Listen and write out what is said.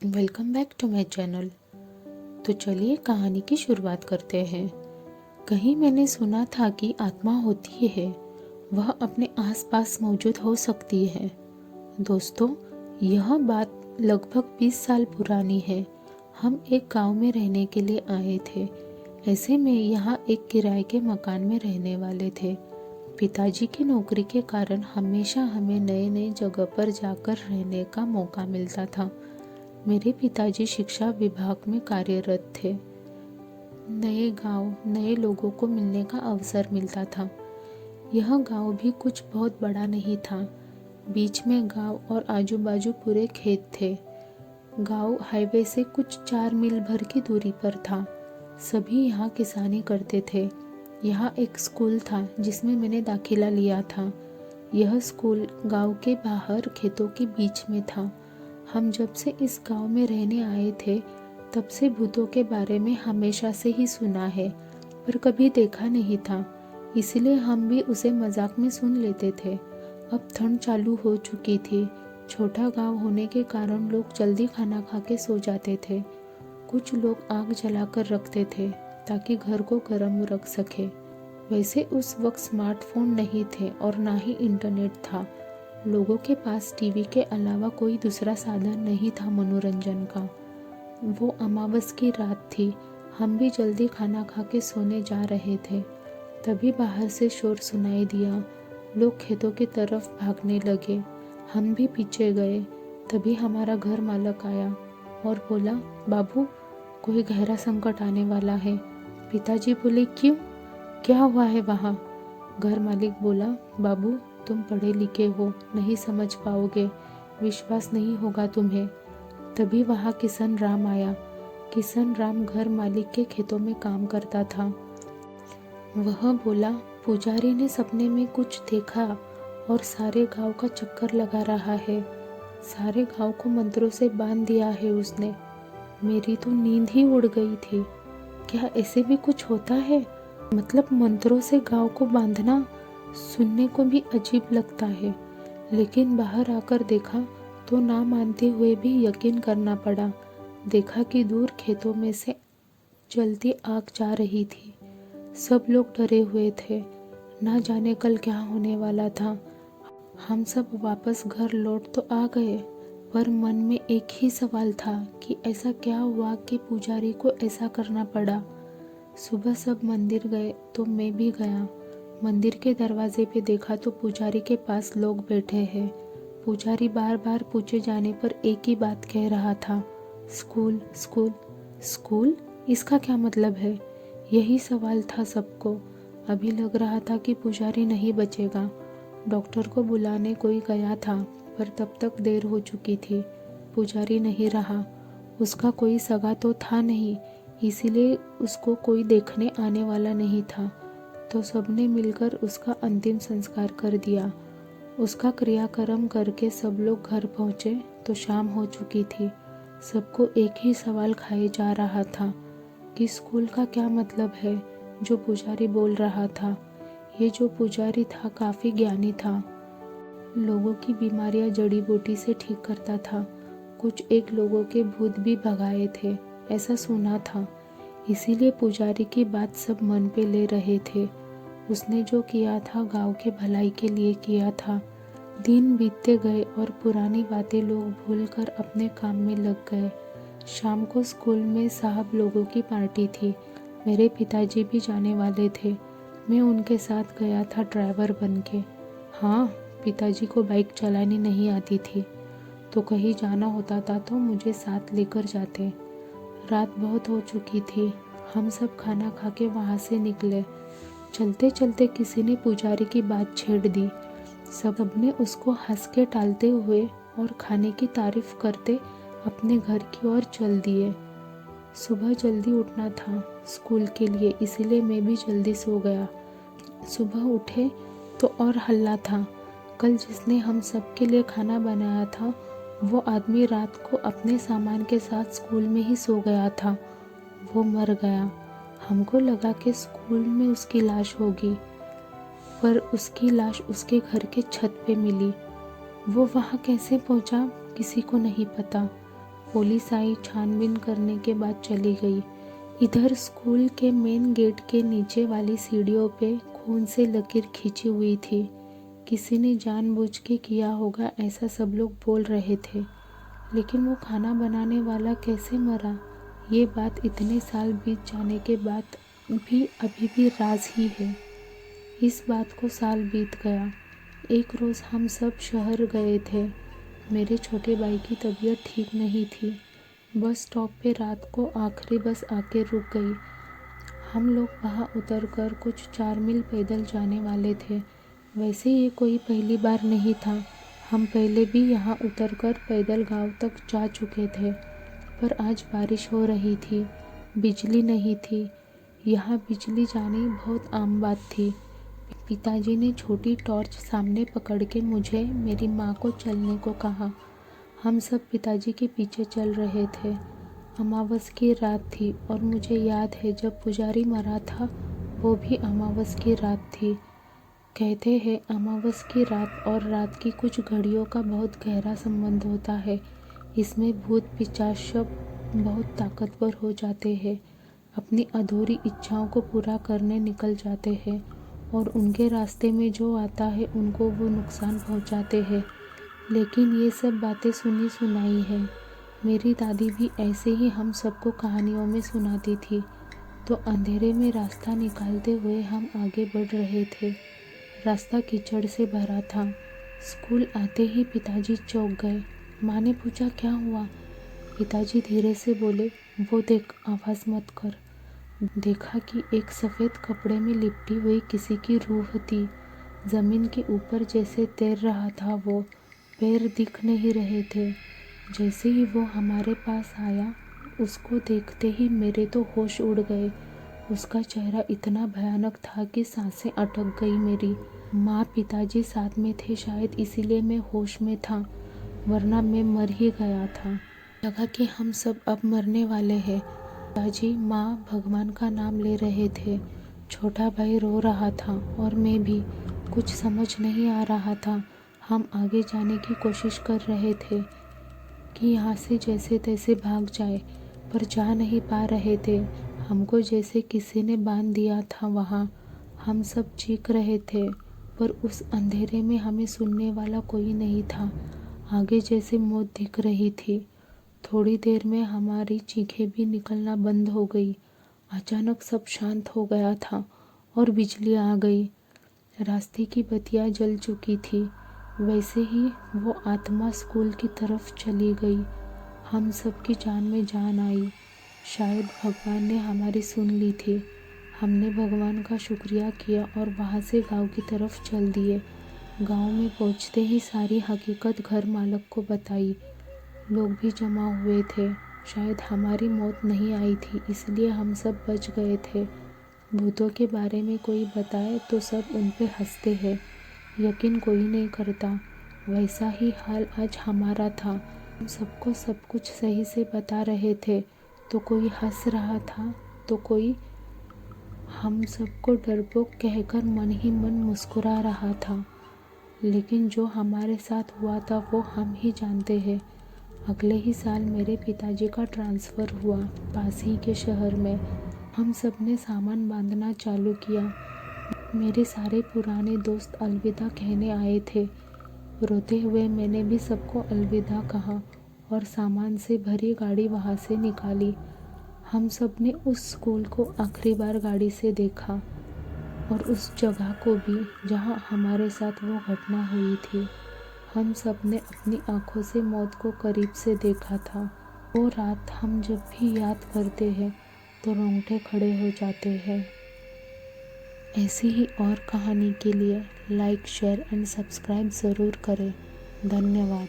Welcome back to my channel. तो चलिए कहानी की शुरुआत करते हैं। कहीं मैंने सुना था कि आत्मा होती है, वह अपने आसपास मौजूद हो सकती है। दोस्तों, यह बात लगभग 20 साल पुरानी है। हम एक गांव में रहने के लिए आए थे। ऐसे में यहाँ एक किराए के मकान में रहने वाले थे। पिताजी की नौकरी के कारण हमेशा हमें नए नए जगह पर जाकर रहने का मौका मिलता था। मेरे पिताजी शिक्षा विभाग में कार्यरत थे। नए गांव, नए लोगों को मिलने का अवसर मिलता था। यह गांव भी कुछ बहुत बड़ा नहीं था। बीच में गांव और आजू बाजू पूरे खेत थे। गांव हाईवे से कुछ 4 मील भर की दूरी पर था। सभी यहाँ किसानी करते थे। यहाँ एक स्कूल था जिसमें मैंने दाखिला लिया था। यह स्कूल गांव के बाहर खेतों के बीच में था। हम जब से इस गांव में रहने आए थे, तब से भूतों के बारे में हमेशा से ही सुना है, पर कभी देखा नहीं था। इसलिए हम भी उसे मजाक में सुन लेते थे। अब ठंड चालू हो चुकी थी। छोटा गांव होने के कारण लोग जल्दी खाना खा के सो जाते थे। कुछ लोग आग जलाकर रखते थे ताकि घर को गर्म रख सके। वैसे उस वक्त स्मार्टफोन नहीं थे और ना ही इंटरनेट था। लोगों के पास टीवी के अलावा कोई दूसरा साधन नहीं था मनोरंजन का। वो अमावस की रात थी। हम भी जल्दी खाना खा के सोने जा रहे थे। तभी बाहर से शोर सुनाई दिया। लोग खेतों की तरफ भागने लगे। हम भी पीछे गए। तभी हमारा घर मालक आया और बोला, बाबू, कोई गहरा संकट आने वाला है। पिताजी बोले, क्यों, क्या हुआ है वहाँ? घर मालिक बोला, बाबू, तुम पढ़े लिखे हो, नहीं समझ पाओगे, विश्वास नहीं होगा तुम्हें। तभी वहाँ किशन राम आया। किशन राम घर मालिक के खेतों में काम करता था। वह बोला, पुजारी ने सपने में कुछ देखा और सारे गांव का चक्कर लगा रहा है। सारे गांव को मंत्रों से बांध दिया है उसने। मेरी तो नींद ही उड़ गई थी। क्या ऐसे भी कुछ होता है? मतलब मंत्रों से गांव को बांधना सुनने को भी अजीब लगता है, लेकिन बाहर आकर देखा तो ना मानते हुए भी यकीन करना पड़ा। देखा कि दूर खेतों में से जलती आग जा रही थी। सब लोग डरे हुए थे, ना जाने कल क्या होने वाला था। हम सब वापस घर लौट तो आ गए, पर मन में एक ही सवाल था कि ऐसा क्या हुआ कि पुजारी को ऐसा करना पड़ा। सुबह सब मंदिर गए तो मैं भी गया। मंदिर के दरवाजे पे देखा तो पुजारी के पास लोग बैठे हैं। पुजारी बार बार पूछे जाने पर एक ही बात कह रहा था, स्कूल स्कूल स्कूल, इसका क्या मतलब है? यही सवाल था सबको। अभी लग रहा था कि पुजारी नहीं बचेगा। डॉक्टर को बुलाने कोई गया था, पर तब तक देर हो चुकी थी। पुजारी नहीं रहा। उसका कोई सगा तो था नहीं, इसीलिए उसको कोई देखने आने वाला नहीं था। तो सबने मिलकर उसका अंतिम संस्कार कर दिया। उसका क्रियाक्रम करके सब लोग घर पहुंचे तो शाम हो चुकी थी। सबको एक ही सवाल खाए जा रहा था कि स्कूल का क्या मतलब है जो पुजारी बोल रहा था। ये जो पुजारी था काफ़ी ज्ञानी था। लोगों की बीमारियां जड़ी बूटी से ठीक करता था। कुछ एक लोगों के भूत भी भगाए थे, ऐसा सुना था। इसीलिए पुजारी की बात सब मन पे ले रहे थे। उसने जो किया था गांव के भलाई के लिए किया था। दिन बीतते गए और पुरानी बातें लोग भूलकर अपने काम में लग गए। शाम को स्कूल में साहब लोगों की पार्टी थी। मेरे पिताजी भी जाने वाले थे। मैं उनके साथ गया था ड्राइवर बन के। हाँ, पिताजी को बाइक चलानी नहीं आती थी, तो कहीं जाना होता था तो मुझे साथ लेकर जाते। रात बहुत हो चुकी थी। हम सब खाना खा के वहाँ से निकले। चलते चलते किसी ने पुजारी की बात छेड़ दी। सबने उसको हंस के टालते हुए और खाने की तारीफ करते अपने घर की ओर चल दिए। सुबह जल्दी उठना था स्कूल के लिए, इसीलिए मैं भी जल्दी सो गया। सुबह उठे तो और हल्ला था। कल जिसने हम सब के लिए खाना बनाया था, वो आदमी रात को अपने सामान के साथ स्कूल में ही सो गया था। वो मर गया। हमको लगा कि स्कूल में उसकी लाश होगी, पर उसकी लाश उसके घर के छत पे मिली। वो वहाँ कैसे पहुँचा किसी को नहीं पता। पुलिस आई, छानबीन करने के बाद चली गई। इधर स्कूल के मेन गेट के नीचे वाली सीढ़ियों पे खून से लकीर खींची हुई थी। किसी ने जानबूझ के किया होगा, ऐसा सब लोग बोल रहे थे। लेकिन वो खाना बनाने वाला कैसे मरा, ये बात इतने साल बीत जाने के बाद भी अभी भी राज ही है। इस बात को साल बीत गया। एक रोज़ हम सब शहर गए थे। मेरे छोटे भाई की तबीयत ठीक नहीं थी। बस स्टॉप पे रात को आखिरी बस आके रुक गई। हम लोग वहाँ उतरकर कुछ 4 मील पैदल जाने वाले थे। वैसे ये कोई पहली बार नहीं था। हम पहले भी यहाँ उतरकर पैदल गांव तक जा चुके थे। पर आज बारिश हो रही थी, बिजली नहीं थी। यहाँ बिजली जानी बहुत आम बात थी। पिताजी ने छोटी टॉर्च सामने पकड़ के मुझे, मेरी माँ को चलने को कहा। हम सब पिताजी के पीछे चल रहे थे। अमावस की रात थी और मुझे याद है जब पुजारी मरा था वो भी अमावस की रात थी। कहते हैं अमावस की रात और रात की कुछ घड़ियों का बहुत गहरा संबंध होता है। इसमें भूत पिशाच बहुत ताकतवर हो जाते हैं, अपनी अधूरी इच्छाओं को पूरा करने निकल जाते हैं और उनके रास्ते में जो आता है उनको वो नुकसान पहुंचाते हैं। लेकिन ये सब बातें सुनी सुनाई है। मेरी दादी भी ऐसे ही हम सबको कहानियों में सुनाती थी। तो अंधेरे में रास्ता निकालते हुए हम आगे बढ़ रहे थे। रास्ता कीचड़ से भरा था। स्कूल आते ही पिताजी चौंक गए। माँ ने पूछा, क्या हुआ? पिताजी धीरे से बोले, वो देख, आवाज़ मत कर। देखा कि एक सफ़ेद कपड़े में लिपटी हुई किसी की रूह थी। ज़मीन के ऊपर जैसे तैर रहा था वो, पैर दिख नहीं रहे थे। जैसे ही वो हमारे पास आया, उसको देखते ही मेरे तो होश उड़ गए। उसका चेहरा इतना भयानक था कि सांसें अटक गई मेरी। माँ पिताजी साथ में थे, शायद इसीलिए मैं होश में था, वरना मैं मर ही गया था। लगा कि हम सब अब मरने वाले हैं। पिताजी, माँ भगवान का नाम ले रहे थे। छोटा भाई रो रहा था और मैं भी। कुछ समझ नहीं आ रहा था। हम आगे जाने की कोशिश कर रहे थे कि यहाँ से जैसे तैसे भाग जाए, पर जा नहीं पा रहे थे। हमको जैसे किसी ने बांध दिया था वहाँ। हम सब चीख रहे थे, पर उस अंधेरे में हमें सुनने वाला कोई नहीं था। आगे जैसे मौत दिख रही थी। थोड़ी देर में हमारी चीखें भी निकलना बंद हो गई। अचानक सब शांत हो गया था और बिजली आ गई। रास्ते की बत्तियाँ जल चुकी थी। वैसे ही वो आत्मा स्कूल की तरफ चली गई। हम सब की जान में जान आई। शायद भगवान ने हमारी सुन ली थी। हमने भगवान का शुक्रिया किया और वहाँ से गांव की तरफ चल दिए। गांव में पहुँचते ही सारी हकीकत घर मालक को बताई। लोग भी जमा हुए थे। शायद हमारी मौत नहीं आई थी, इसलिए हम सब बच गए थे। भूतों के बारे में कोई बताए तो सब उन पे हंसते हैं, यकीन कोई नहीं करता। वैसा ही हाल आज हमारा था। हम सबको सब कुछ सही से बता रहे थे तो कोई हंस रहा था, तो कोई हम सबको डरपोक कहकर मन ही मन मुस्कुरा रहा था। लेकिन जो हमारे साथ हुआ था वो हम ही जानते हैं। अगले ही साल मेरे पिताजी का ट्रांसफ़र हुआ पास ही के शहर में। हम सब ने सामान बांधना चालू किया। मेरे सारे पुराने दोस्त अलविदा कहने आए थे। रोते हुए मैंने भी सबको अलविदा कहा और सामान से भरी गाड़ी वहाँ से निकाली। हम सब ने उस स्कूल को आखिरी बार गाड़ी से देखा और उस जगह को भी जहाँ हमारे साथ वो घटना हुई थी। हम सब ने अपनी आँखों से मौत को करीब से देखा था। वो रात हम जब भी याद करते हैं तो रोंगटे खड़े हो जाते हैं। ऐसी ही और कहानी के लिए लाइक, शेयर एंड सब्सक्राइब ज़रूर करें। धन्यवाद।